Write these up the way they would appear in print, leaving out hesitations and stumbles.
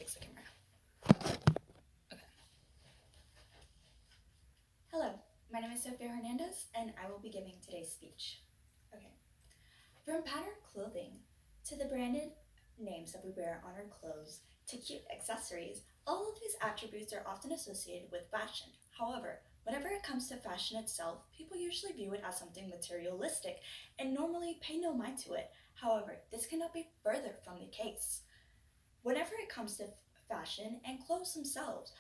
fix the camera. Okay. Hello, my name is Sophia Hernandez, and I will be giving today's speech. Okay. From patterned clothing to the branded names that we wear on our clothes to cute accessories, all of these attributes are often associated with fashion. However, whenever it comes to fashion itself, people usually view it as something materialistic and normally pay no mind to it. However, this cannot be further from the case. Whenever it comes to fashion and clothes themselves,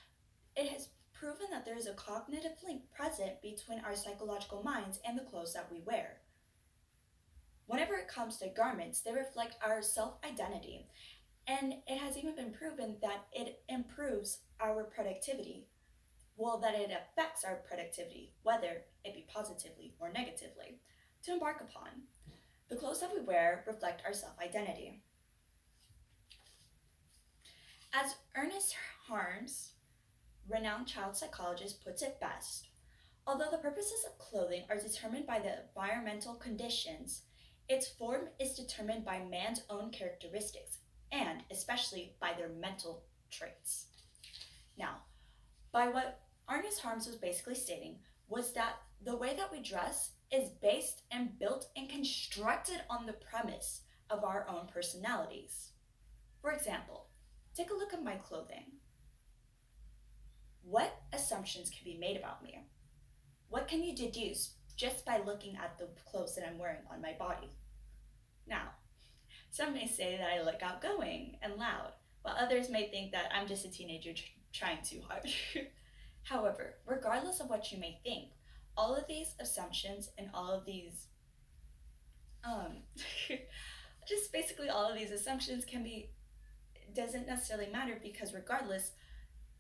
it has proven that there is a cognitive link present between our psychological minds and the clothes that we wear. Whenever it comes to garments, they reflect our self identity, and it has even been proven that it improves our productivity. Well, that it affects our productivity, whether it be positively or negatively, to embark upon. The clothes that we wear reflect our self identity. As Ernest Harms, renowned child psychologist, puts it best, although the purposes of clothing are determined by the environmental conditions, its form is determined by man's own characteristics, and especially by their mental traits. Now, by what Ernest Harms was basically stating was that the way that we dress is based and built and constructed on the premise of our own personalities. For example, take a look at my clothing. What assumptions can be made about me? What can you deduce just by looking at the clothes that I'm wearing on my body? Now, some may say that I look outgoing and loud, while others may think that I'm just a teenager trying too hard. However, regardless of what you may think, all of these assumptions and all of these, just basically all of these assumptions doesn't necessarily matter because regardless,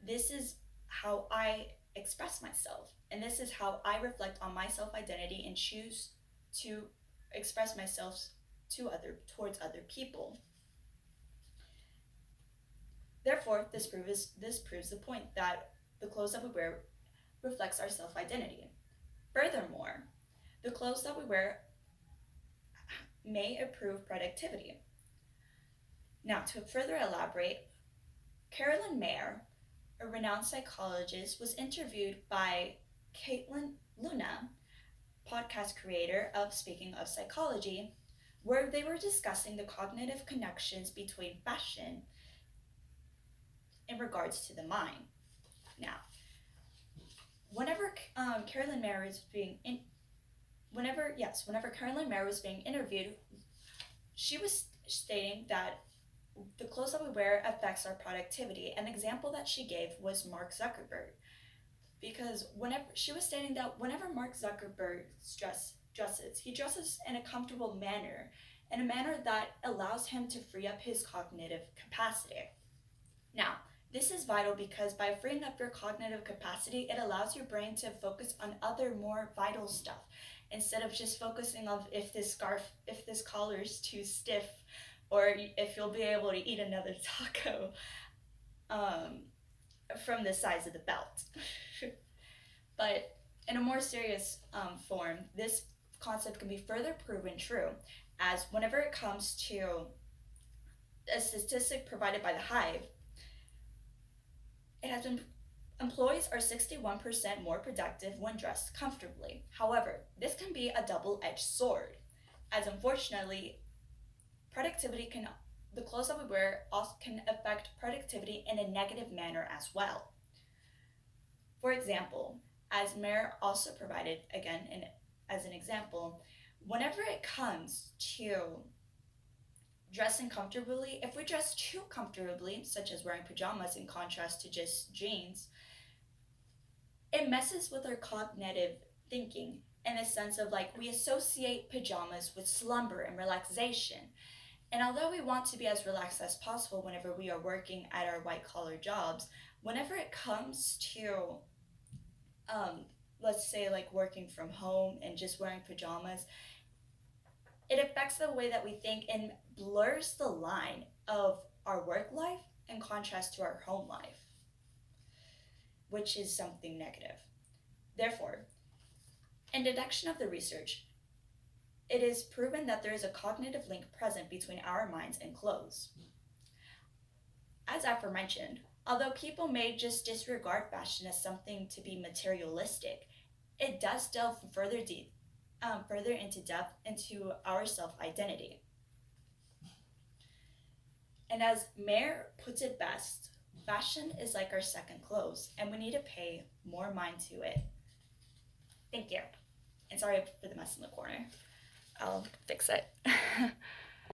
this is how I express myself, and this is how I reflect on my self identity and choose to express myself towards other people. Therefore, this proves the point that the clothes that we wear reflects our self identity. Furthermore, the clothes that we wear may improve productivity. Now, to further elaborate, Carolyn Mayer, a renowned psychologist, was interviewed by Caitlin Luna, podcast creator of Speaking of Psychology, where they were discussing the cognitive connections between fashion in regards to the mind. Now, whenever Carolyn Mayer was being whenever Carolyn Mayer was being interviewed, she was stating that the clothes that we wear affects our productivity. An example that she gave was Mark Zuckerberg, because whenever she was stating that whenever Mark Zuckerberg dresses, he dresses in a comfortable manner, in a manner that allows him to free up his cognitive capacity. Now, this is vital because by freeing up your cognitive capacity, it allows your brain to focus on other more vital stuff instead of just focusing on if this collar is too stiff, or if you'll be able to eat another taco from the size of the belt. But in a more serious form, this concept can be further proven true, as whenever it comes to a statistic provided by the Hive, it has been employees are 61% more productive when dressed comfortably. However, this can be a double-edged sword, as unfortunately, the clothes that we wear also can affect productivity in a negative manner as well. For example, as Mayer also provided again as an example, whenever it comes to dressing comfortably, if we dress too comfortably, such as wearing pajamas in contrast to just jeans, it messes with our cognitive thinking in the sense of like we associate pajamas with slumber and relaxation. And although we want to be as relaxed as possible whenever we are working at our white collar jobs, whenever it comes to, let's say, like working from home and just wearing pajamas, it affects the way that we think and blurs the line of our work life in contrast to our home life, which is something negative. Therefore, in deduction of the research, it is proven that there is a cognitive link present between our minds and clothes. As aforementioned, although people may just disregard fashion as something to be materialistic, it does delve further into depth into our self-identity. And as Mayer puts it best, fashion is like our second clothes, and we need to pay more mind to it. Thank you. And sorry for the mess in the corner. I'll fix it.